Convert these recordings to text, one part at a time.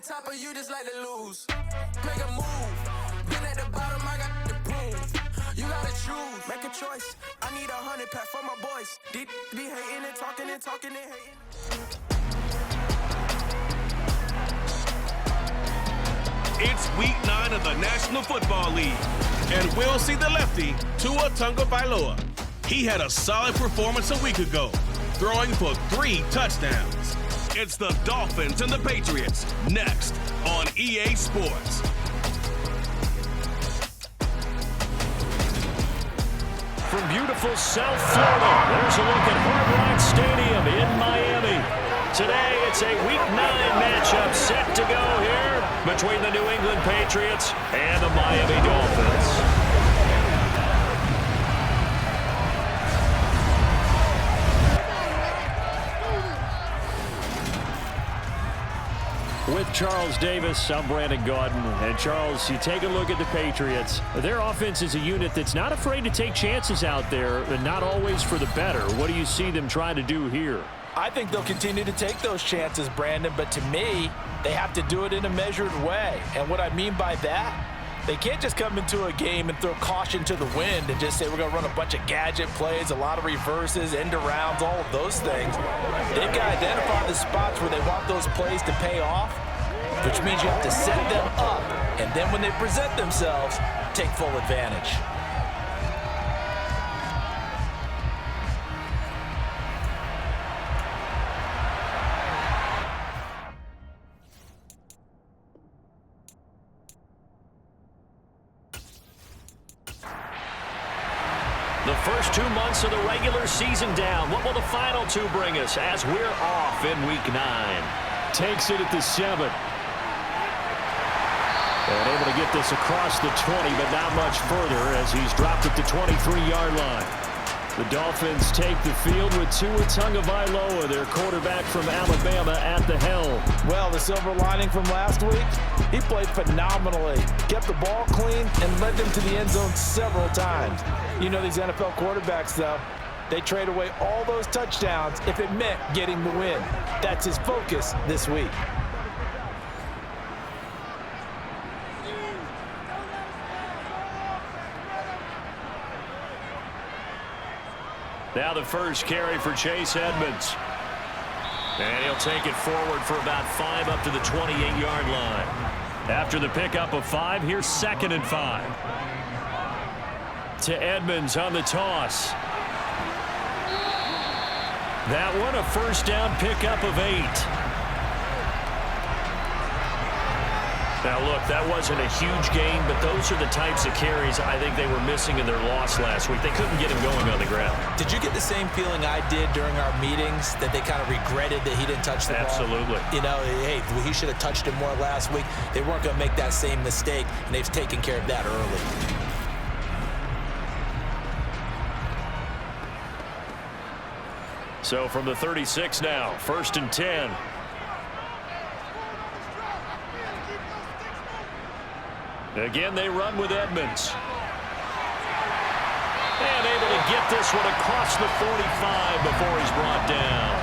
top or you just like to lose. Make a move. Been at the bottom, I got the proof. You gotta choose. Make a choice. I need 100 pack for my boys. Be hating and talking and talking and hating. It's week 9 of the National Football League, and we'll see the lefty, Tua Tagovailoa. He had a solid performance a week ago, throwing for 3 touchdowns. It's the Dolphins and the Patriots, next on EA Sports. From beautiful South Florida, there's a look at Hard Rock Stadium in Miami. Today, it's a Week 9 matchup set to go here between the New England Patriots and the Miami Dolphins. With Charles Davis, I'm Brandon Gaudin. And Charles, you take a look at the Patriots. Their offense is a unit that's not afraid to take chances out there, and not always for the better. What do you see them trying to do here? I think they'll continue to take those chances, Brandon, but to me, they have to do it in a measured way. And what I mean by that, they can't just come into a game and throw caution to the wind and just say we're going to run a bunch of gadget plays, a lot of reverses, end arounds, all of those things. They've got to identify the spots where they want those plays to pay off, which means you have to set them up, and then when they present themselves, take full advantage. The first 2 months of the regular season down. What will the final 2 bring us as we're off in Week 9? Takes it at the 7. And able to get this across the 20, but not much further as he's dropped at the 23-yard line. The Dolphins take the field with Tua Tagovailoa, their quarterback from Alabama, at the helm. Well, the silver lining from last week, he played phenomenally, kept the ball clean, and led them to the end zone several times. You know these NFL quarterbacks, though, they trade away all those touchdowns if it meant getting the win. That's his focus this week. Now the first carry for Chase Edmonds. And he'll take it forward for about 5 up to the 28-yard line. After the pickup of 5, here's 2nd and 5. To Edmonds on the toss. That one a first down pickup of 8. Now, look, that wasn't a huge gain, but those are the types of carries I think they were missing in their loss last week. They couldn't get him going on the ground. Did you get the same feeling I did during our meetings, that they kind of regretted that he didn't touch the ball? Absolutely. You know, hey, he should have touched it more last week. They weren't going to make that same mistake, and they've taken care of that early. So from the 36 now, 1st and 10. Again, they run with Edmonds. And able to get this one across the 45 before he's brought down.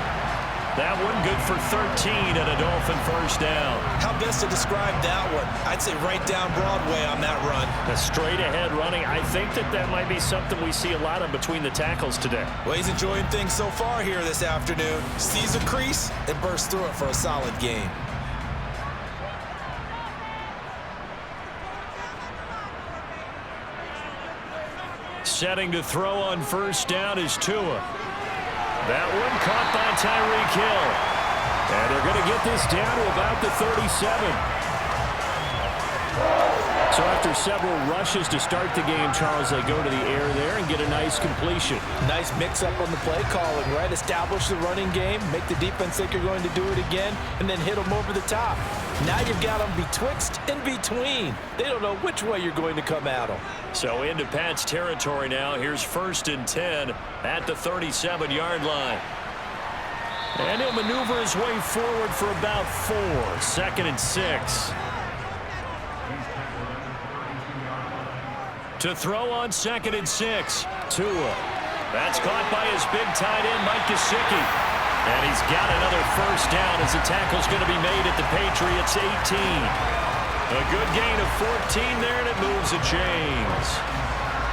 That one good for 13 and a Dolphin first down. How best to describe that one? I'd say right down Broadway on that run. A straight ahead running. I think that might be something we see a lot of between the tackles today. Well, he's enjoying things so far here this afternoon. Sees a crease and bursts through it for a solid game. Setting to throw on first down is Tua. That one caught by Tyreek Hill. And they're going to get this down to about the 37. So after several rushes to start the game, Charles, they go to the air there and get a nice completion. Nice mix-up on the play calling, right? Establish the running game, make the defense think you're going to do it again, and then hit them over the top. Now you've got them betwixt and between. They don't know which way you're going to come at them. So into Pat's territory now. Here's 1st and 10 at the 37-yard line. And he'll maneuver his way forward for about 4. 2nd and 6. To throw on 2nd and 6. Tua. That's caught by his big tight end, Mike Gesicki. And he's got another first down as the tackle's going to be made at the Patriots 18. A good gain of 14 there, and it moves the chains.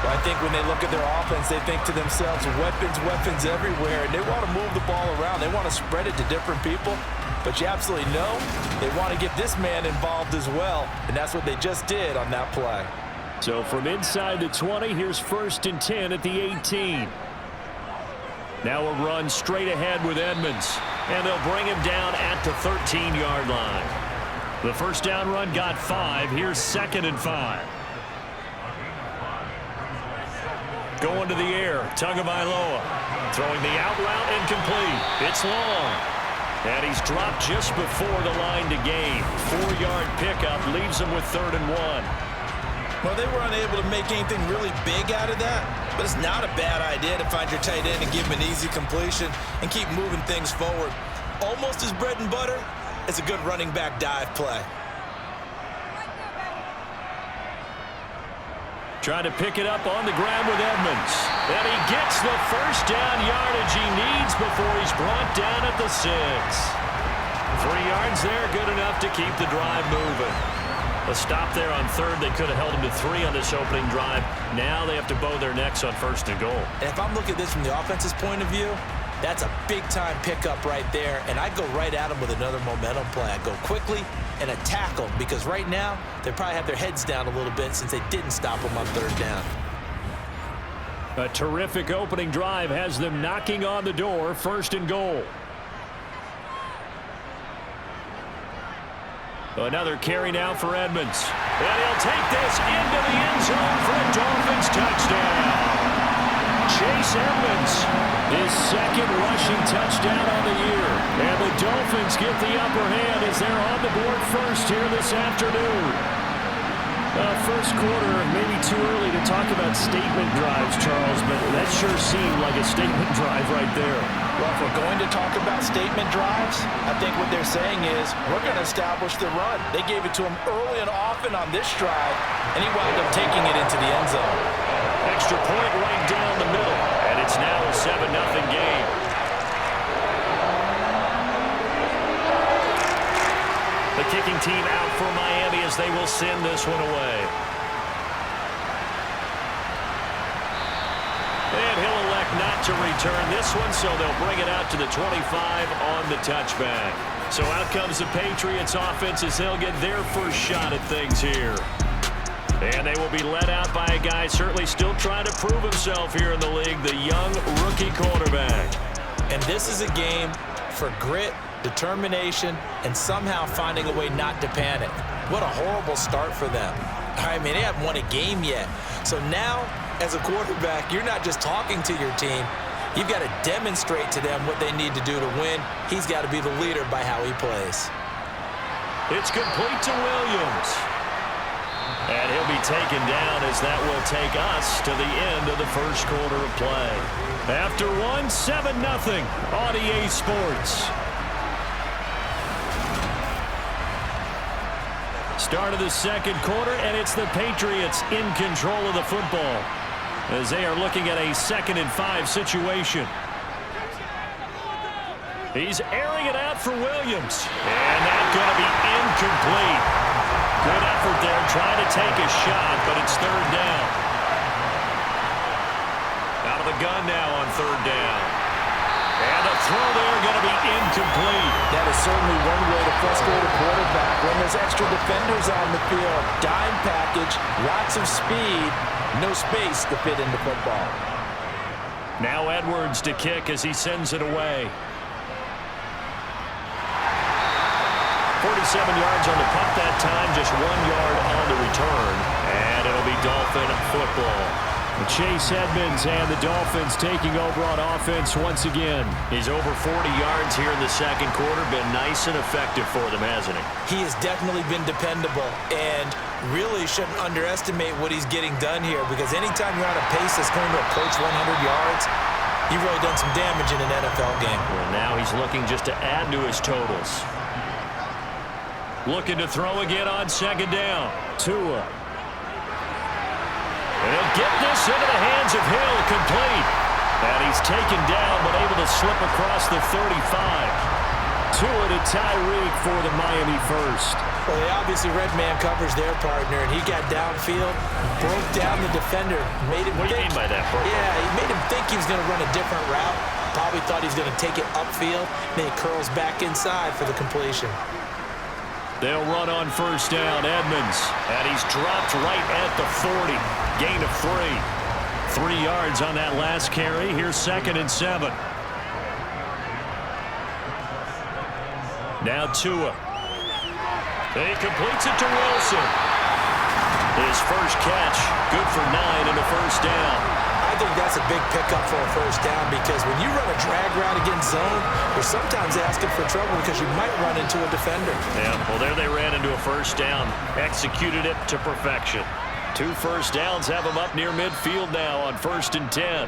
Well, I think when they look at their offense, they think to themselves, weapons everywhere, and they want to move the ball around. They want to spread it to different people, but you absolutely know they want to get this man involved as well, and that's what they just did on that play. So from inside the 20, here's 1st and 10 at the 18. Now a run straight ahead with Edmonds, and they'll bring him down at the 13-yard line. The first down run got 5. Here's 2nd and 5. Going to the air, Tagovailoa throwing the out route incomplete. It's long, and he's dropped just before the line to gain. 4-yard pickup leaves him with 3rd and 1. Well, they were unable to make anything really big out of that, but it's not a bad idea to find your tight end and give him an easy completion and keep moving things forward. Almost as bread and butter as a good running back dive play. Trying to pick it up on the ground with Edmonds. And he gets the first down yardage he needs before he's brought down at the 6. 3 yards there, good enough to keep the drive moving. A stop there on 3rd. They could have held him to 3 on this opening drive. Now they have to bow their necks on 1st and goal. And if I'm looking at this from the offense's point of view, that's a big-time pickup right there, and I go right at him with another momentum play. I go quickly and a tackle, because right now they probably have their heads down a little bit since they didn't stop him on 3rd down. A terrific opening drive has them knocking on the door. 1st and goal. Another carry now for Edmonds. And he'll take this into the end zone for a Dolphins touchdown. Chase Edmonds, his 2nd rushing touchdown on the year. And the Dolphins get the upper hand as they're on the board first here this afternoon. First quarter, maybe too early to talk about statement drives, Charles, but that sure seemed like a statement drive right there. Well, if we're going to talk about statement drives, I think what they're saying is we're going to establish the run. They gave it to him early and often on this drive, and he wound up taking it into the end zone. Extra point right down the middle, and it's now a 7-0 game. The kicking team out for Miami as they will send this one away. And he'll elect not to return this one, so they'll bring it out to the 25 on the touchback. So out comes the Patriots offense as they'll get their first shot at things here. And they will be led out by a guy certainly still trying to prove himself here in the league, the young rookie quarterback. And this is a game for grit, determination, and somehow finding a way not to panic. What a horrible start for them. I mean, they haven't won a game yet. So now, as a quarterback, you're not just talking to your team. You've got to demonstrate to them what they need to do to win. He's got to be the leader by how he plays. It's complete to Williams. And he'll be taken down as that will take us to the end of the first quarter of play. After one, 7-0 on EA Sports. Start of the second quarter, and it's the Patriots in control of the football as they are looking at a 2nd and 5 situation. He's airing it out for Williams, and that's going to be incomplete. Good effort there, trying to take a shot, but it's 3rd down. Out of the gun now on 3rd down. And the throw there going to be incomplete. That is certainly one way to frustrate a quarterback when there's extra defenders on the field. Dime package, lots of speed, no space to fit into football. Now Edwards to kick as he sends it away. 47 yards on the punt that time, just 1 yard on the return. And it'll be Dolphin football. Chase Edmonds and the Dolphins taking over on offense once again. He's over 40 yards here in the second quarter. Been nice and effective for them, hasn't he? He has definitely been dependable, and really shouldn't underestimate what he's getting done here, because anytime you're on a pace that's going to approach 100 yards, you've really done some damage in an NFL game. Well, now he's looking just to add to his totals. Looking to throw again on 2nd down. Tua. And he'll get this into the hands of Hill, complete. And he's taken down, but able to slip across the 35. Tua to Tyreek for the Miami first. Well, they obviously read man coverage their partner, and he got downfield, broke down the defender, made him What do you think. mean by that, Bro? Yeah, he made him think he was going to run a different route. Probably thought he was going to take it upfield, then he curls back inside for the completion. They'll run on first down, Edmonds. And he's dropped right at the 40. Gain of 3. 3 yards on that last carry. Here's 2nd and 7. Now Tua. He completes it to Wilson. His first catch, good for 9 and a first down. I think that's a big pickup for a first down because when you run a drag route against zone, you're sometimes asking for trouble because you might run into a defender. Yeah, well, there they ran into a first down. Executed it to perfection. 2 first downs have him up near midfield now on 1st and 10.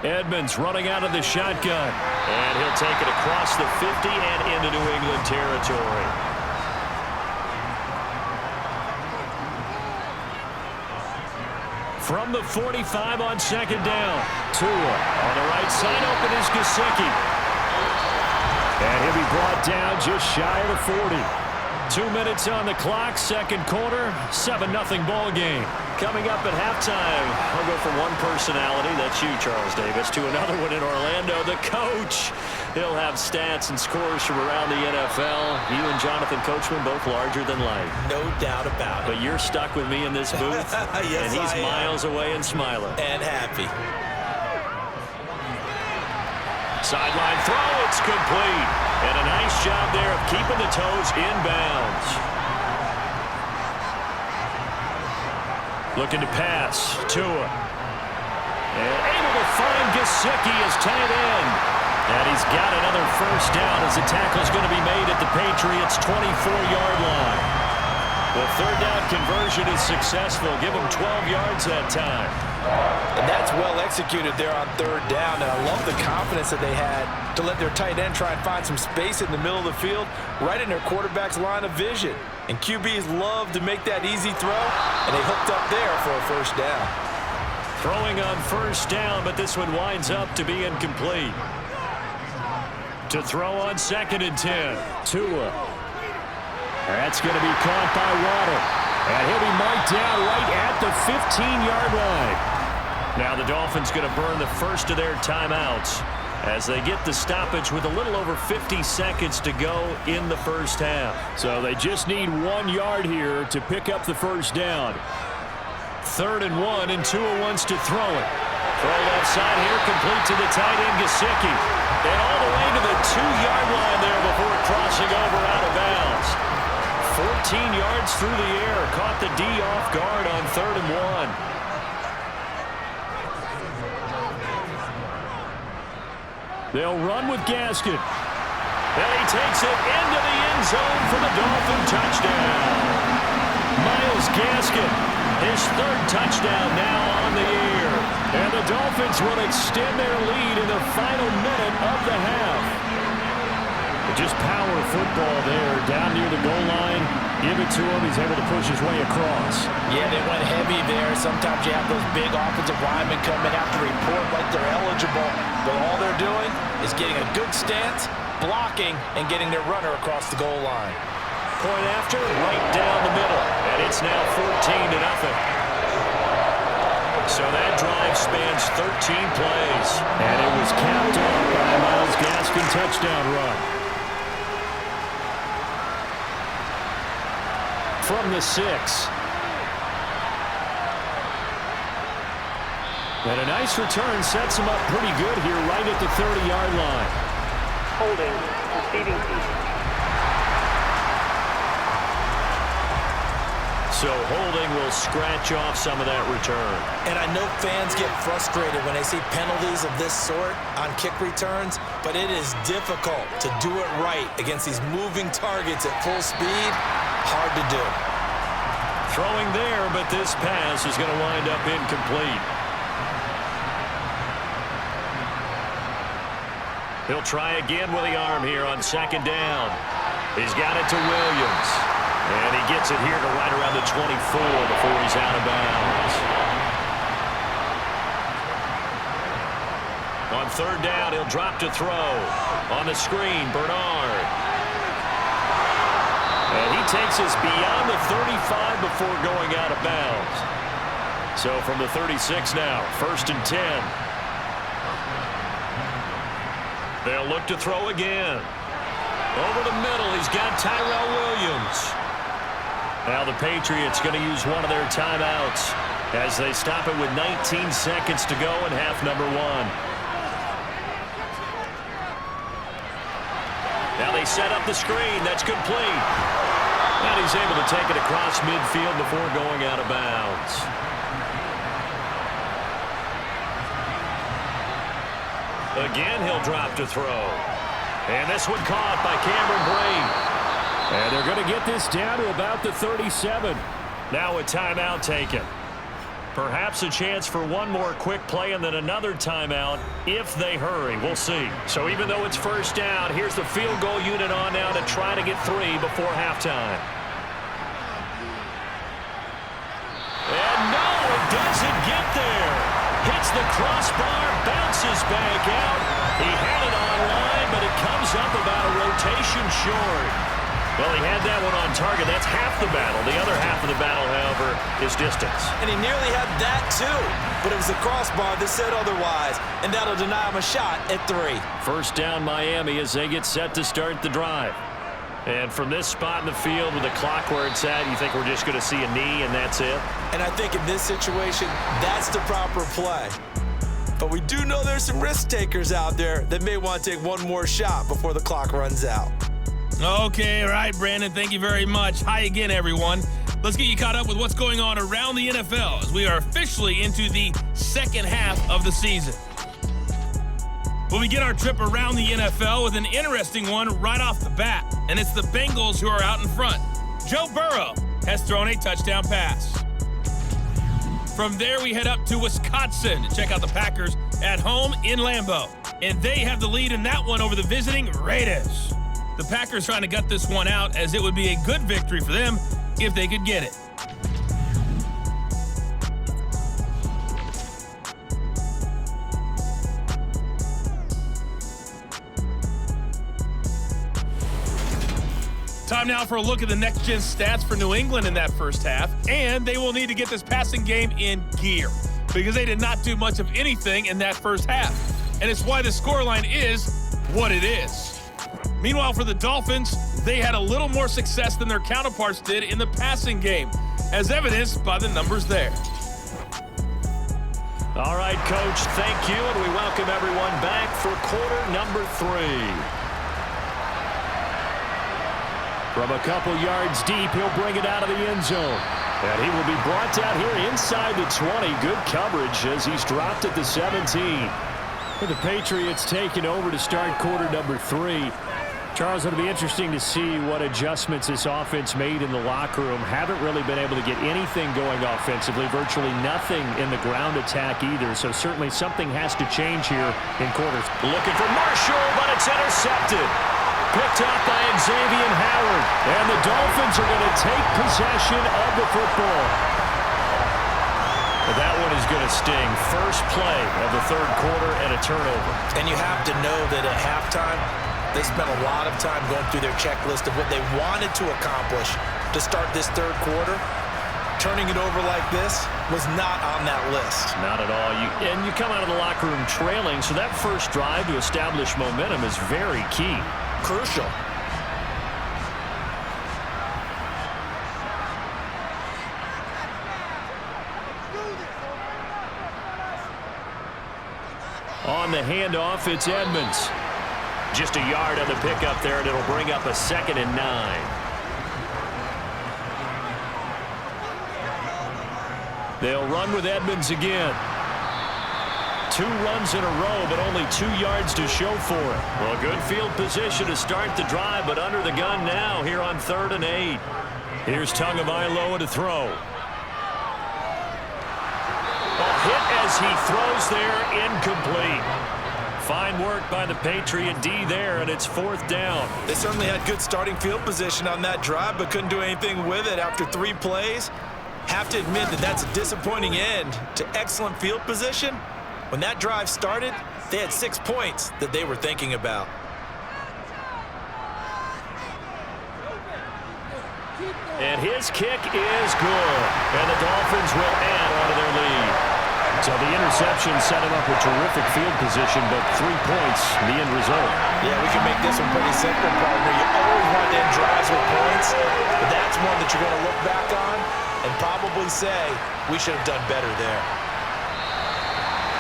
Edmonds running out of the shotgun. And he'll take it across the 50 and into New England territory. From the 45 on 2nd down. Tua on the right side, open is Gesicki. And he'll be brought down just shy of the 40. 2 minutes on the clock, 2nd quarter, 7-0 ball game. Coming up at halftime, I'll go from one personality, that's you, Charles Davis, to another one in Orlando, the coach. He'll have stats and scores from around the NFL. You and Jonathan Coachman both larger than life. No doubt about it. But you're stuck with me in this booth, yes, and he's miles away and smiling. And happy. Sideline throw, it's complete. And a nice job there of keeping the toes inbounds. Looking to pass, Tua. And able to find Gesicki as tight end. And he's got another first down as the tackle's going to be made at the Patriots' 24-yard line. The 3rd down conversion is successful. Give him 12 yards that time. And that's well executed there on 3rd down. And I love the confidence that they had to let their tight end try and find some space in the middle of the field, right in their quarterback's line of vision. And QBs love to make that easy throw, and they hooked up there for a first down. Throwing on first down, but this one winds up to be incomplete. To throw on 2nd and 10. Tua. That's going to be caught by Waddle. And he'll be marked down right at the 15-yard line. Now the Dolphins going to burn the first of their timeouts as they get the stoppage with a little over 50 seconds to go in the first half. So they just need 1 yard here to pick up the first down. 3rd and 1, and Tua wants to throw it. Throw left side here, complete to the tight end, Gesicki. And all the way to the 2-yard line there before crossing over out of bounds. 14 yards through the air, caught the D off guard on 3rd and 1. They'll run with Gaskin. And he takes it into the end zone for the Dolphin touchdown. Myles Gaskin, his 3rd touchdown now on the year. And the Dolphins will extend their lead in the final minute of the half. Just power football there, down near the goal line. Give it to him. He's able to push his way across. Yeah, they went heavy there. Sometimes you have those big offensive linemen come and have to report like they're eligible. But all they're doing is getting a good stance, blocking, and getting their runner across the goal line. Point after, right down the middle. And it's now 14-0. So that drive spans 13 plays. And it was capped off by a Myles Gaskin touchdown run. From the 6. And a nice return sets him up pretty good here right at the 30-yard line. Holding, receiving team. So holding will scratch off some of that return. And I know fans get frustrated when they see penalties of this sort on kick returns, but it is difficult to do it right against these moving targets at full speed. Hard to do. Throwing there, but this pass is going to wind up incomplete. He'll try again with the arm here on 2nd down. He's got it to Williams. And he gets it here to right around the 24 before he's out of bounds. On third down, he'll drop to throw. On the screen, Bernard. And he takes us beyond the 35 before going out of bounds. So from the 36 now, 1st and 10. They'll look to throw again. Over the middle, he's got Tyrell Williams. Now the Patriots going to use one of their timeouts as they stop it with 19 seconds to go in half number 1. Now they set up the screen. That's complete. And he's able to take it across midfield before going out of bounds. Again, he'll drop to throw. And this one caught by Cameron Brate. And they're going to get this down to about the 37. Now a timeout taken. Perhaps a chance for one more quick play and then another timeout if they hurry. We'll see. So even though it's first down, here's the field goal unit on now to try to get 3 before halftime. And no, it doesn't get there. Hits the crossbar, bounces back out. He had it online, but it comes up about a rotation short. Well, he had that one on target. That's half the battle. The other half of the battle, however, is distance. And he nearly had that, too. But it was the crossbar that said otherwise, and that'll deny him a shot at 3. First down, Miami, as they get set to start the drive. And from this spot in the field with the clock where it's at, you think we're just going to see a knee and that's it? And I think in this situation, that's the proper play. But we do know there's some risk takers out there that may want to take one more shot before the clock runs out. Okay, all right, Brandon, thank you very much. Hi again, everyone. Let's get you caught up with what's going on around the NFL as we are officially into the second half of the season. We'll begin our trip around the NFL with an interesting one right off the bat, and it's the Bengals who are out in front. Joe Burrow has thrown a touchdown pass. From there, we head up to Wisconsin to check out the Packers at home in Lambo, and they have the lead in that one over the visiting Raiders. The Packers trying to gut this one out as it would be a good victory for them if they could get it. Time now for a look at the next-gen stats for New England in that first half, and they will need to get this passing game in gear because they did not do much of anything in that first half, and it's why the scoreline is what it is. Meanwhile, for the Dolphins, they had a little more success than their counterparts did in the passing game, as evidenced by the numbers there. All right, Coach, thank you, and we welcome everyone back for quarter number 3. From a couple yards deep, he'll bring it out of the end zone. And he will be brought down here inside the 20. Good coverage as he's dropped at the 17. For the Patriots taking over to start quarter number 3. Charles, it'll be interesting to see what adjustments this offense made in the locker room. Haven't really been able to get anything going offensively, virtually nothing in the ground attack either. So certainly something has to change here in quarters. Looking for Marshall, but it's intercepted. Picked up by Xavier Howard. And the Dolphins are going to take possession of the football. But that one is going to sting. First play of the third quarter and a turnover. And you have to know that at halftime, they spent a lot of time going through their checklist of what they wanted to accomplish to start this third quarter. Turning it over like this was not on that list. Not at all. And you come out of the locker room trailing, so that first drive to establish momentum is very key. Crucial. On the handoff, it's Edmonds. Just a yard on the pickup there, and it'll bring up a 2nd and 9. They'll run with Edmonds again. 2 runs in a row, but only 2 yards to show for it. Well, good field position to start the drive, but under the gun now here on 3rd and 8. Here's Tagovailoa to throw. A hit as he throws there, incomplete. Fine work by the Patriot D there, and it's 4th down. They certainly had good starting field position on that drive, but couldn't do anything with it after 3 plays. Have to admit that that's a disappointing end to excellent field position. When that drive started, They had 6 points that they were thinking about. And his kick is good. And the Dolphins will add on to their lead. So the interception set him up with terrific field position, but 3 points, the end result. Yeah, we can make this one pretty simple, partner. You always want to end drives with points, but that's one that you're going to look back on and probably say, we should have done better there.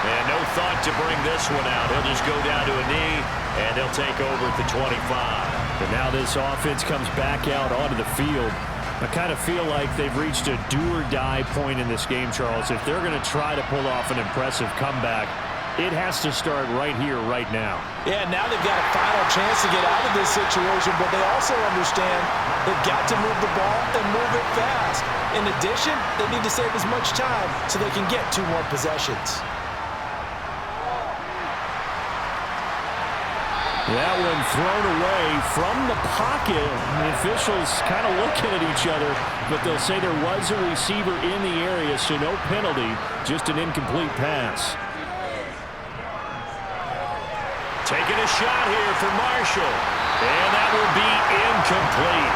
And no thought to bring this one out. He'll just go down to a knee, and they'll take over at the 25. And now this offense comes back out onto the field. I kind of feel like they've reached a do-or-die point in this game, Charles. If they're going to try to pull off an impressive comeback, it has to start right here, right now. Yeah, now they've got a final chance to get out of this situation, but they also understand they've got to move the ball and move it fast. In addition, they need to save as much time so they can get 2 more possessions. That one thrown away from the pocket. The officials kind of looking at each other, but they'll say there was a receiver in the area, so no penalty, just an incomplete pass. Taking a shot here for Marshall, and that will be incomplete.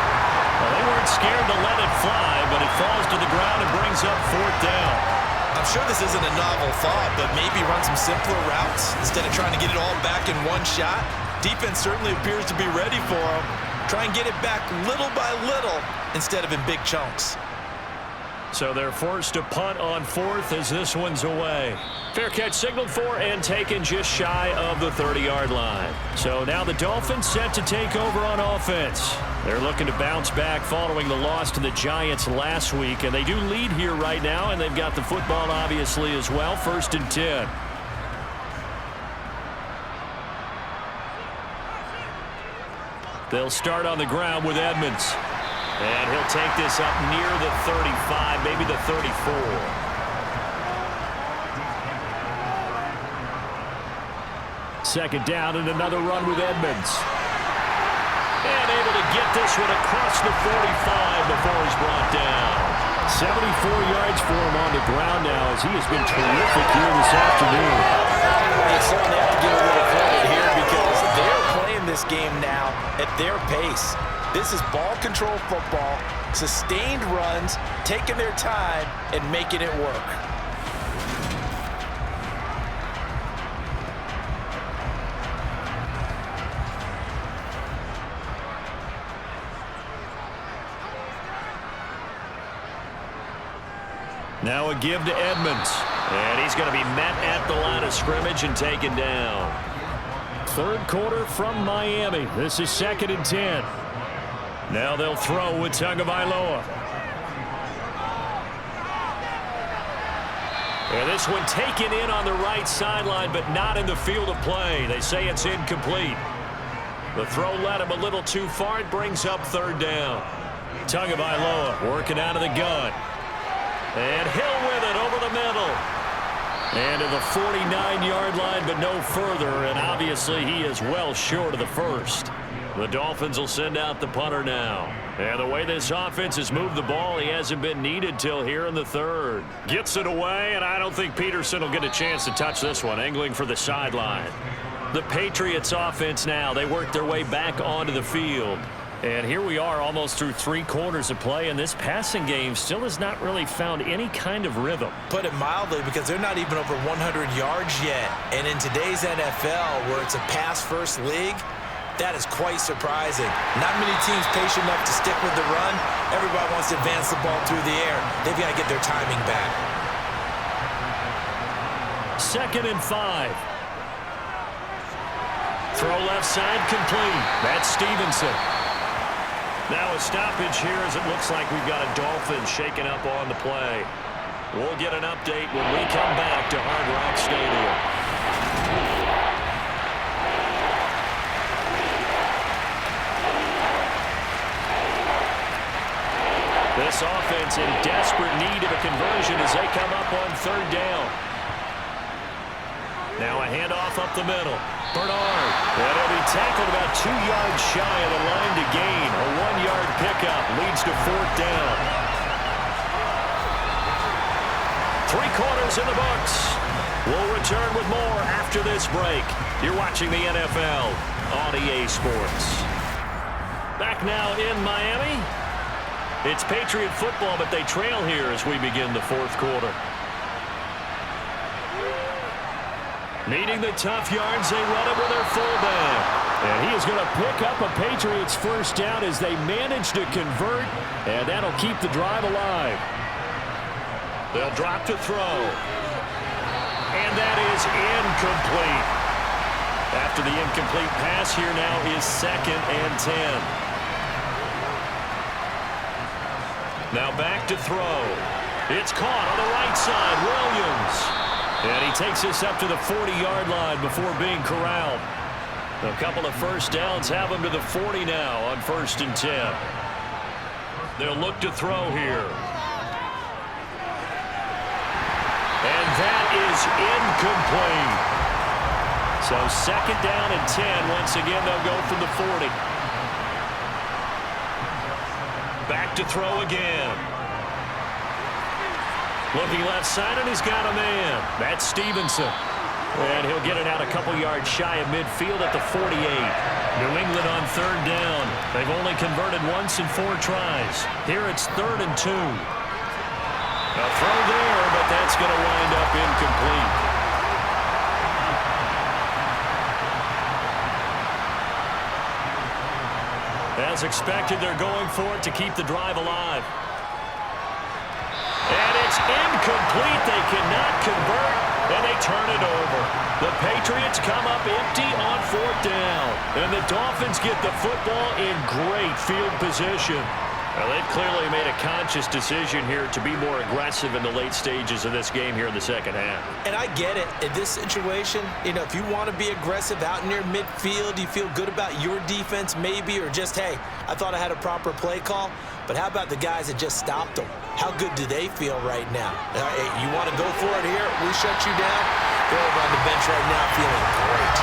Well, they weren't scared to let it fly, but it falls to the ground and brings up 4th down. I'm sure this isn't a novel thought, but maybe run some simpler routes instead of trying to get it all back in one shot. Defense certainly appears to be ready for him. Try and get it back little by little instead of in big chunks. So they're forced to punt on 4th as this one's away. Fair catch signaled for and taken just shy of the 30-yard line. So now the Dolphins set to take over on offense. They're looking to bounce back following the loss to the Giants last week, and they do lead here right now, and they've got the football obviously as well. 1st and 10. They'll start on the ground with Edmonds. And he'll take this up near the 35, maybe the 34. Second down and another run with Edmonds. And able to get this one across the 45 before he's brought down. 74 yards for him on the ground now as he has been terrific here this afternoon. They certainly have to give a little credit here because they're playing this game now at their pace. This is ball control football, sustained runs, taking their time, and making it work. Now a give to Edmonds. And he's going to be met at the line of scrimmage and taken down. 3rd quarter from Miami. This is 2nd and 10. Now they'll throw with Tagovailoa. And this one taken in on the right sideline, but not in the field of play. They say it's incomplete. The throw led him a little too far. It brings up 3rd down. Tagovailoa working out of the gun. And Hill with it over the middle. And to the 49-yard line, but no further. And obviously he is well short of the 1st. The Dolphins will send out the punter now. And the way this offense has moved the ball, he hasn't been needed till here in the 3rd. Gets it away, and I don't think Peterson will get a chance to touch this one, angling for the sideline. The Patriots offense now, they work their way back onto the field. And here we are almost through 3 quarters of play, and this passing game still has not really found any kind of rhythm. Put it mildly, because they're not even over 100 yards yet. And in today's NFL, where it's a pass-first league, that is quite surprising. Not many teams patient enough to stick with the run. Everybody wants to advance the ball through the air. They've got to get their timing back. 2nd and 5. Throw left side complete. That's Stevenson. Now a stoppage here as it looks like we've got a Dolphin shaking up on the play. We'll get an update when we come back to Hard Rock Stadium. This offense in desperate need of a conversion as they come up on 3rd down. Now a handoff up the middle. Bernard. And he'll be tackled about 2 yards shy of the line to gain. A 1-yard pickup leads to 4th down. 3 quarters in the books. We'll return with more after this break. You're watching the NFL on EA Sports. Back now in Miami. It's Patriot football, but they trail here as we begin the fourth quarter. Needing the tough yards, they run it with their fullback. And he is going to pick up a Patriots first down as they manage to convert, and that'll keep the drive alive. They'll drop to throw. And that is incomplete. After the incomplete pass, here now is 2nd and 10. Now back to throw. It's caught on the right side. Williams. And he takes us up to the 40-yard line before being corralled. A couple of first downs have him to the 40 now on 1st and 10. They'll look to throw here. And that is incomplete. So 2nd down and 10. Once again, they'll go from the 40. Back to throw again. Looking left side, and he's got a man. That's Stevenson. And he'll get it out a couple yards shy of midfield at the 48. New England on 3rd down. They've only converted once in 4 tries. Here it's 3rd and 2. A throw there, but that's going to wind up incomplete. As expected, they're going for it to keep the drive alive. And it's incomplete. They cannot convert, and they turn it over. The Patriots come up empty on 4th down, and the Dolphins get the football in great field position. Well, they've clearly made a conscious decision here to be more aggressive in the late stages of this game here in the second half. And I get it. In this situation, if you want to be aggressive out near midfield, you feel good about your defense maybe, or just, hey, I thought I had a proper play call. But how about the guys that just stopped them? How good do they feel right now? Hey, you want to go for it here? We shut you down? They're over on the bench right now feeling great.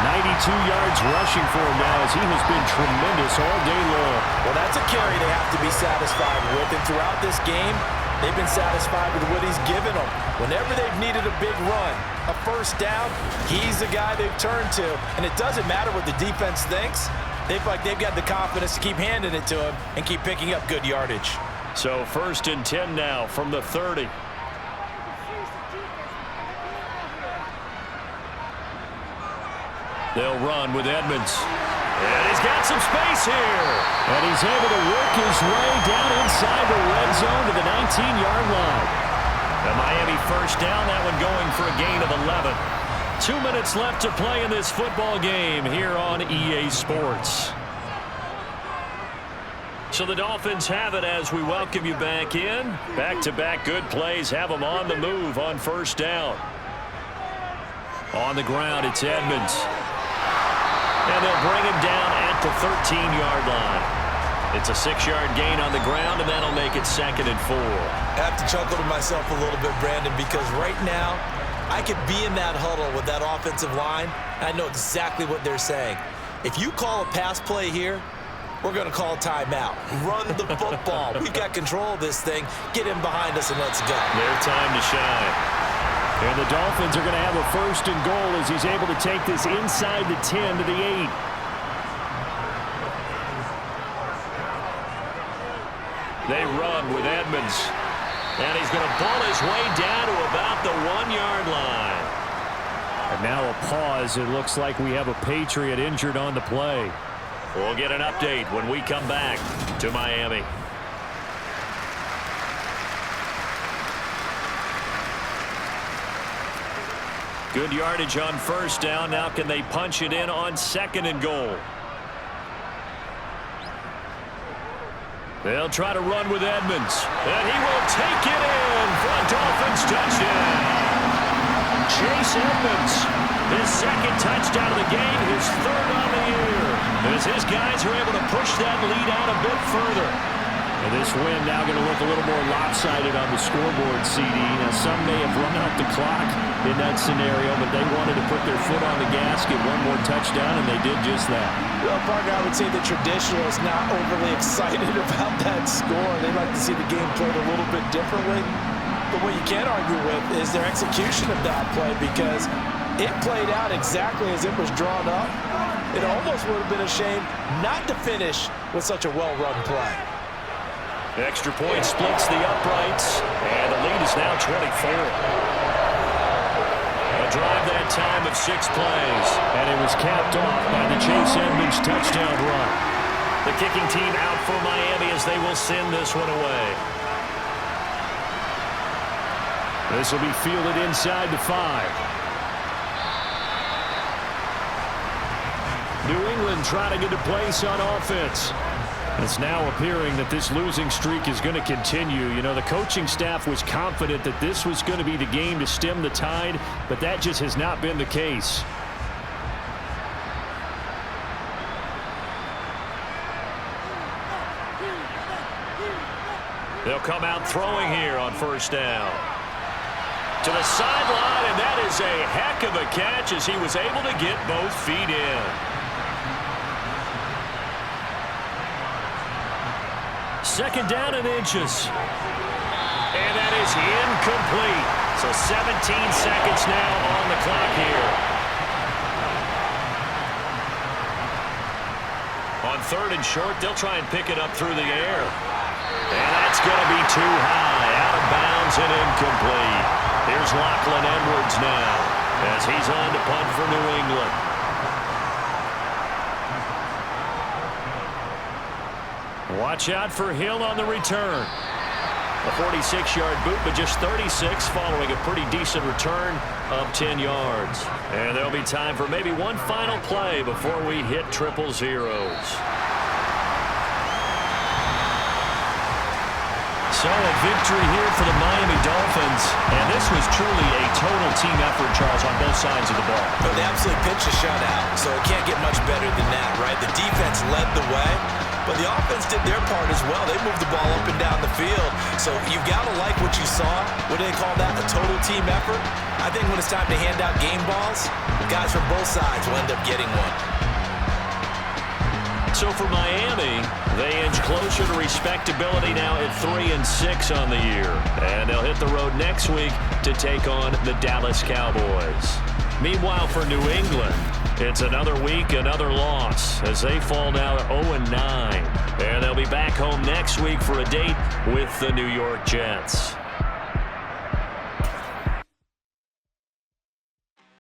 92 yards rushing for him now as he has been tremendous all day long. Well, that's a carry they have to be satisfied with. And throughout this game, they've been satisfied with what he's given them. Whenever they've needed a big run, a first down, he's the guy they've turned to. And it doesn't matter what the defense thinks. They've got the confidence to keep handing it to him and keep picking up good yardage. So 1st and 10 now from the 30. They'll run with Edmonds. And he's got some space here. And he's able to work his way down inside the red zone to the 19-yard line. The Miami first down, that one going for a gain of 11. 2 minutes left to play in this football game here on EA Sports. So the Dolphins have it as we welcome you back in. Back-to-back good plays have them on the move on first down. On the ground, it's Edmonds. And they'll bring him down at the 13-yard line. It's a 6-yard gain on the ground, and that'll make it 2nd and 4. I have to chuckle to myself a little bit, Brandon, because right now I could be in that huddle with that offensive line, and I know exactly what they're saying. If you call a pass play here, we're going to call timeout. Run the football. We've got control of this thing. Get in behind us and let's go. Their time to shine. And the Dolphins are going to have a 1st and goal as he's able to take this inside the 10 to the 8. They run with Edmonds. And he's going to ball his way down to about the 1-yard line. And now a pause. It looks like we have a Patriot injured on the play. We'll get an update when we come back to Miami. Good yardage on first down. Now can they punch it in on 2nd and goal? They'll try to run with Edmonds. And he will take it in for a Dolphins touchdown. Chase Edmonds, his 2nd touchdown of the game, his 3rd on the year. As his guys are able to push that lead out a bit further. And this win now going to look a little more lopsided on the scoreboard, CD. Now, some may have run out the clock in that scenario, but they wanted to put their foot on the gas, get one more touchdown, and they did just that. Well, Parker, I would say the traditionalists not overly excited about that score. They'd like to see the game played a little bit differently. but what you can't argue with is their execution of that play, because it played out exactly as it was drawn up. It almost would have been a shame not to finish with such a well-run play. Extra point splits the uprights, and the lead is now 24. A drive that time of 6 plays, and it was capped off by the Chase Edmonds touchdown run. The kicking team out for Miami as they will send this one away. This will be fielded inside the 5. New England trying to get a place on offense. It's now appearing that this losing streak is going to continue. You know, the coaching staff was confident that this was going to be the game to stem the tide, but that just has not been the case. They'll come out throwing here on first down. To the sideline, and that is a heck of a catch as he was able to get both feet in. Second down and inches. And that is incomplete. So 17 seconds now on the clock here. On 3rd and short, they'll try and pick it up through the air. And that's going to be too high. Out of bounds and incomplete. Here's Lachlan Edwards now as he's on to punt for New England. Watch out for Hill on the return. A 46-yard boot, but just 36 following a pretty decent return of 10 yards. And there'll be time for maybe one final play before we hit triple zeros. So a victory here for the Miami Dolphins. And this was truly a total team effort, Charles, on both sides of the ball. But they absolutely pitched a shutout, so it can't get much better than that, right? The defense led the way, but the offense did their part as well. They moved the ball up and down the field. So you've got to like what you saw. What do they call that? A total team effort? I think when it's time to hand out game balls, guys from both sides will end up getting one. So for Miami, they inch closer to respectability now at 3-6 on the year. And they'll hit the road next week to take on the Dallas Cowboys. Meanwhile, for New England, it's another week, another loss as they fall now to 0-9. And they'll be back home next week for a date with the New York Jets.